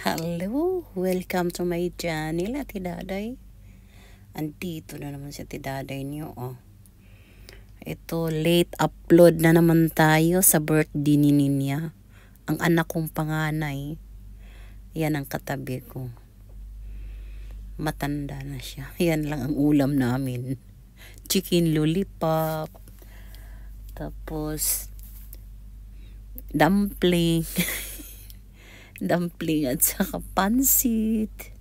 Hello, welcome to my channel, Ate Daday. Andito na naman si Ate Daday niyo, oh. Ito, late upload na naman tayo sa birthday ni Ninya. Ang anak kong panganay. Yan ang katabi ko. Matanda na siya. Yan lang ang ulam namin. Chicken lollipop. Tapos, dumpling. Dumpling at saka pansit.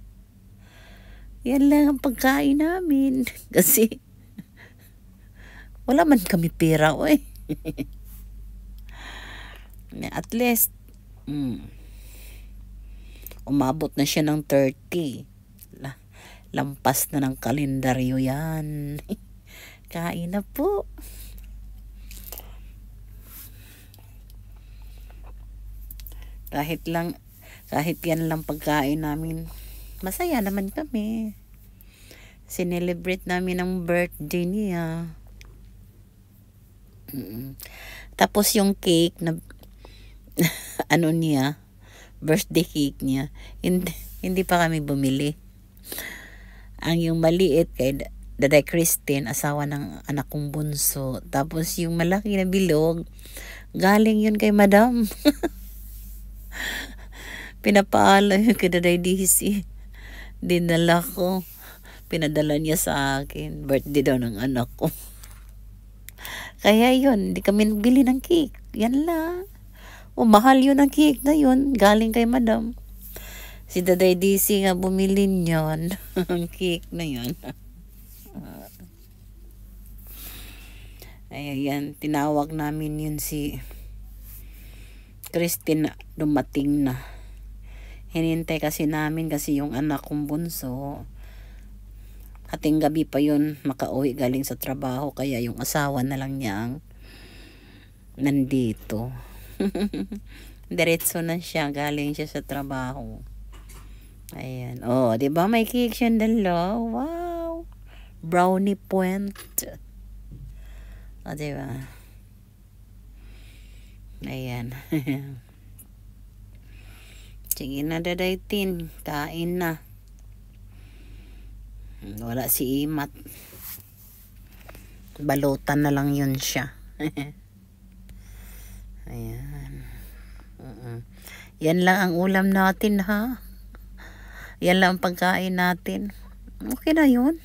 Yan lang ang pagkain namin. Kasi wala man kami pera, oy. At least umabot na siya ng 30. Lampas na ng kalendaryo yan. Kain na po. Kahit yan lang pagkain namin, masaya naman kami. Sinelebrate namin ang birthday niya. Tapos yung cake na ano niya, birthday cake niya, hindi pa kami bumili. Ang yung maliit kay Daday Christine, asawa ng anak kong bunso. Tapos yung malaki na bilog, galing yun kay Madam. Pinapaala yun kay Daday DC. Dinala ko. Pinadala niya sa akin. Birthday daw ng anak ko. Kaya yun, hindi kami bili ng cake. Yan lang. Mahal yun ang cake na yun. Galing kay Madam. Si Daday DC nga bumili niyon. Ang cake na yun. Ayan, tinawag namin yun si Christine, dumating na. Hinintay kasi namin kasi yung anak kong bunso, hating gabi pa yun makauwi galing sa trabaho, kaya yung asawa na lang niyang nandito. Diretso na siya, galing siya sa trabaho. Ayan, oh, di ba may cake siya dalo? Wow, brownie point. Oh, di ba? Ayan. Sige na, Daday Tin, kain na. Wala si Imat. Balutan na lang yun siya. Ayan. Yan lang ang ulam natin, ha? Yan lang ang pagkain natin. Okay na yun.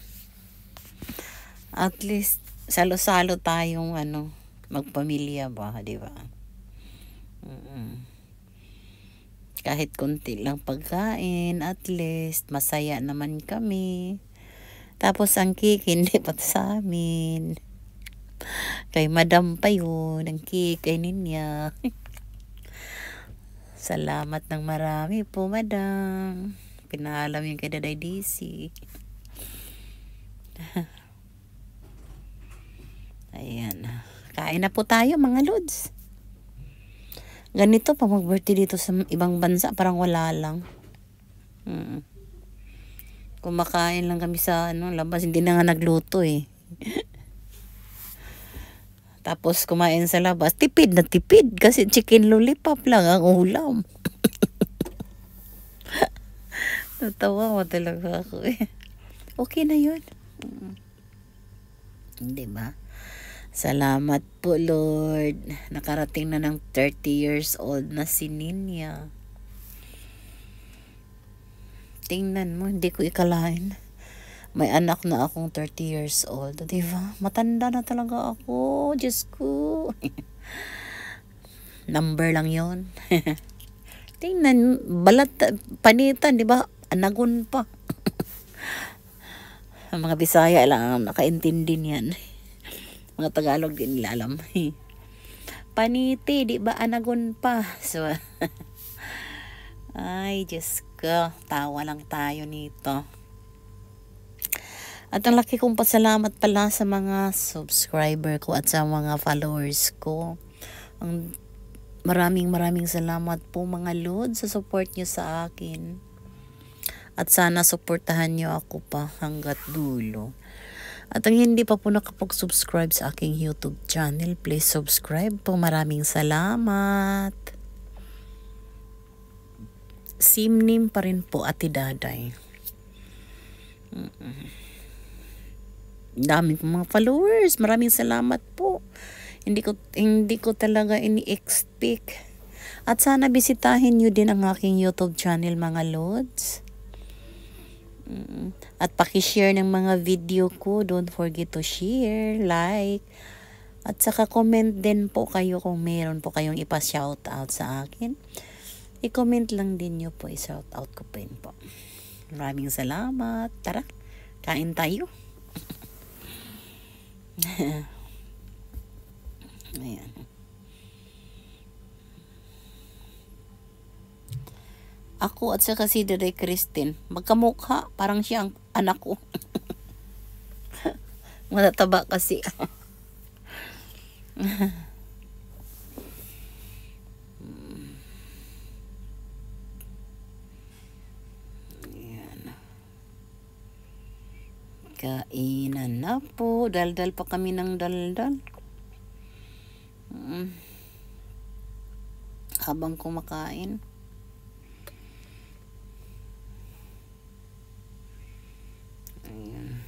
At least, salo-salo tayong magpamilya ba, di ba? Kahit konti lang pagkain, at least masaya naman kami. Tapos ang cake hindi pa sa amin. Kay Madam pa yun, ang cake kay Ninya. Salamat ng marami po, Madam. Pinaalam yung kay Daday DC. Ayan. Kain na po tayo, mga lods. Ganito pag mag-birthday dito sa ibang bansa, parang wala lang. Kumakain lang kami sa labas, hindi na nga nagluto eh. Tapos kumain sa labas, tipid na tipid kasi chicken lollipop lang ang ulam. Natawa ko talaga ako eh. Okay na yun. Hindi ba? Salamat po, Lord. Nakarating na ng 30 years old na si Ninya. Tingnan mo, hindi ko ikalain. May anak na akong 30 years old. Diba? Matanda na talaga ako. Diyos ko. Number lang yon. Tingnan, balat, panitan, diba? Anagon pa. Ang mga Bisaya lang ang nakaintindi niyan. Mga Tagalog din nila alam. Paniti, di ba anagon pa? So, ay, Diyos ko. Tawa lang tayo nito. At ang laki kong pasalamat pala sa mga subscriber ko at sa mga followers ko. Maraming salamat po, mga Lord, sa support nyo sa akin. At sana suportahan nyo ako pa hanggat dulo. At ang hindi pa po nakapag-subscribe sa aking YouTube channel, please subscribe po. Maraming salamat. same name pa rin po, Ate Daday. Dami pong mga followers. Maraming salamat po. Hindi ko talaga ini-expect. At sana bisitahin nyo din ang aking YouTube channel, mga lods. At paki-share ng mga video ko. Don't forget to share, like. At saka comment din po kayo kung meron po kayong ipa-shoutout sa akin. I-comment lang din nyo po. I-shoutout ko po yun po. Maraming salamat. Tara, kain tayo. Ayan. Ako at saka si Daday Christine, magkamukha, parang siya ang anak ko. Matataba kasi. Ayan. Kainan na po. Daldal pa kami ng daldal. Habang kumakain. Ayan.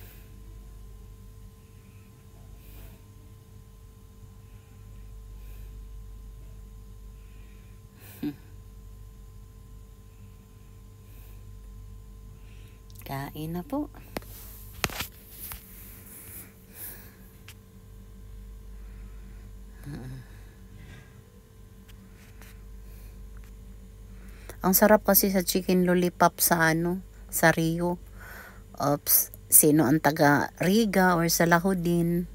Kain na po. Ang sarap kasi sa chicken lollipop sa sa Rio. Ops, sino ang taga Riga or sa Lahudin?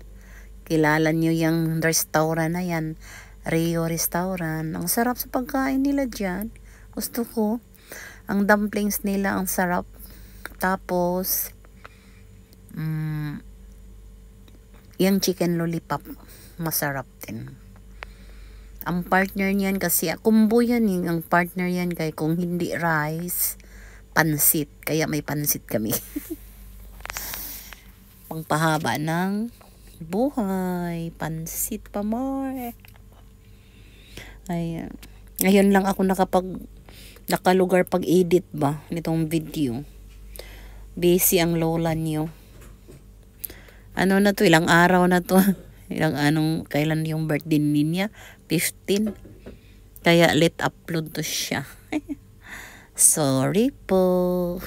Kilala nyo yung restaurant na yan, Rio Restaurant. Ang sarap sa pagkain nila dyan. Gusto ko. Ang dumplings nila ang sarap. Tapos, yung chicken lollipop, masarap din. Ang partner niyan kasi, kumbo yan ang partner yan kay kung hindi rice, pansit. Kaya may pansit kami. Pangpahaba ng buhay. Pansit pa more. Ayan. Ngayon lang ako nakalugar pag-edit ba nitong video. Busy ang lola niyo. Ano na to? Ilang araw na to? Kailan yung birthday niya? 15. Kaya let upload to siya. Sorry po.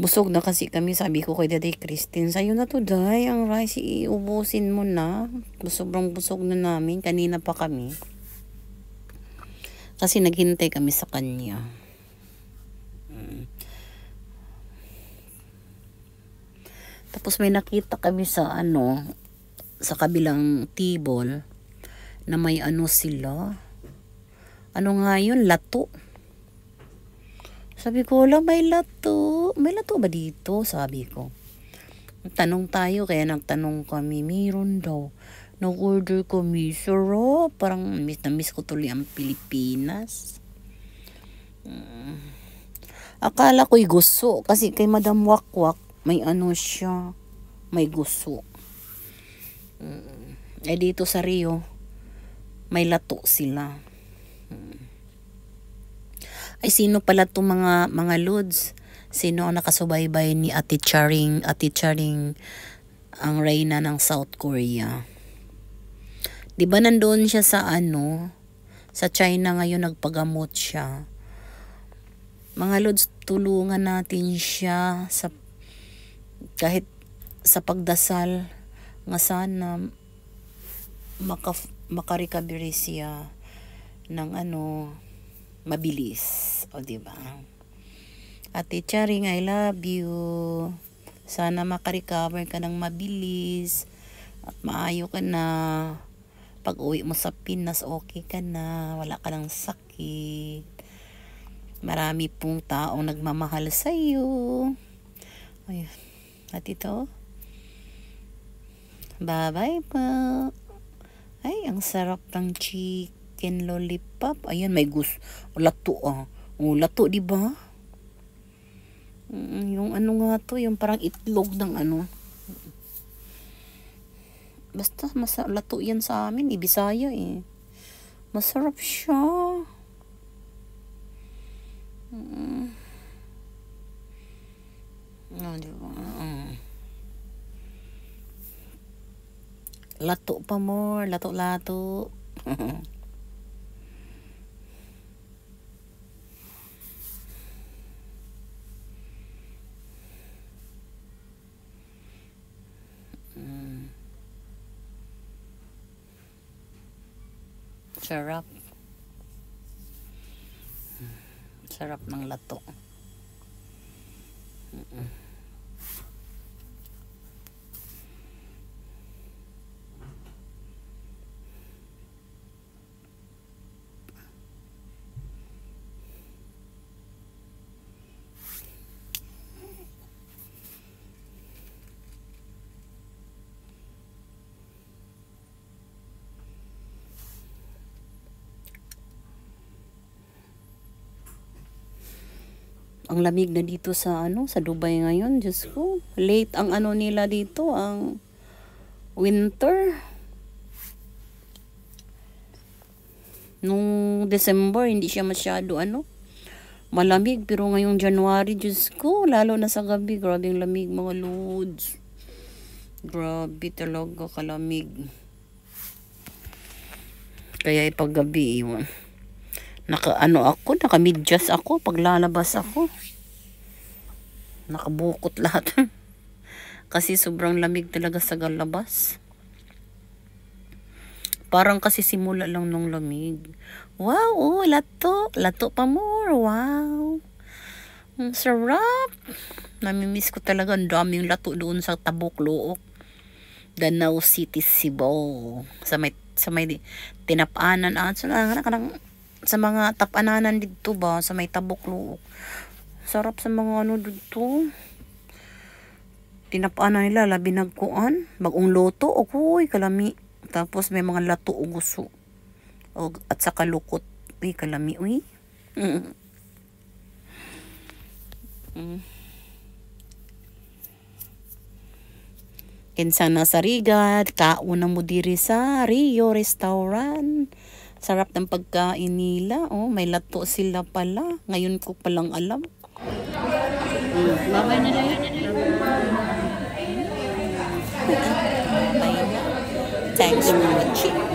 Busog na kasi kami, sabi ko kay Daday Christine, sa'yo na to, Day, ang rice, iubusin mo na. Sobrang busog na namin, kanina pa kami. Kasi naghintay kami sa kanya. Tapos may nakita kami sa sa kabilang table, na may sila. Ano nga yun? Lato. Sabi ko, wala, may lato. May lato ba dito? Sabi ko. Tanong tayo, kaya nagtanong kami, meron daw. Nag-order kami, sarap. Parang miss na miss ko tuloy ang Pilipinas. Akala ko'y gusto. Kasi kay Madam Wakwak, may siya. May gusto. Dito sa Rio, may lato sila. Ay, sino pala itong mga lods? Sino ang nakasubaybay ni Ate Charing? Ate Charing, ang reyna ng South Korea. Di ba nandoon siya sa sa China ngayon, nagpagamot siya. Mga lods, tulungan natin siya kahit sa pagdasal nga sana makarecovery siya ng mabilis. O diba? Ate Charing, I love you. Sana makarecover ka ng mabilis at maayo ka na. Pag uwi mo sa Pinas, okay ka na, wala ka ng sakit. Marami pong taong nagmamahal sa iyo. Ayun. At ito, bye-bye po. Ay, ang sarap ng chicken lollipop. Ayan, may lato lato, di ba? Yung nga to, yung parang itlog ng Basta lato yan sa amin, Ibisaya eh. Masarap siya. Diba? Lato pa more, lato-lato. Sarap. Sarap ng lato. Ang lamig na dito sa sa Dubai ngayon, Diyos ko. Late ang nila dito, ang winter. Nung December, hindi siya masyado malamig. Pero ngayong January, Diyos ko, lalo na sa gabi, grabe ang lamig mga loads. Grabe talaga kalamig. Kaya pag gabi, naka-medyas ako paglalabas ako. Nakabukot lahat. Kasi sobrang lamig talaga sa labas. Parang kasi simula lang nung lamig. Wow, oh, lato. Lato pa more. Wow. Ang sarap. Namimiss ko talaga. Ang daming lato doon sa Tabuk Luok. Danau City, Cebu. Sa may tinapanan. Sa mga tapananan dito ba. Sa may Tabuk Luok. Sarap sa mga dito. Tinapanan nila. Labi nagkuan. Bagong loto. Oy, kalami. Tapos may mga lato o gusto. At saka lukot. Uy, kalami. Uy. Kinsa na sa Rigad. Kauna mo diri sa Rio Restaurant. Sarap ng pagkain nila. Oh, may lato sila pala. Ngayon ko palang alam. Babay na lang. Thanks for watching.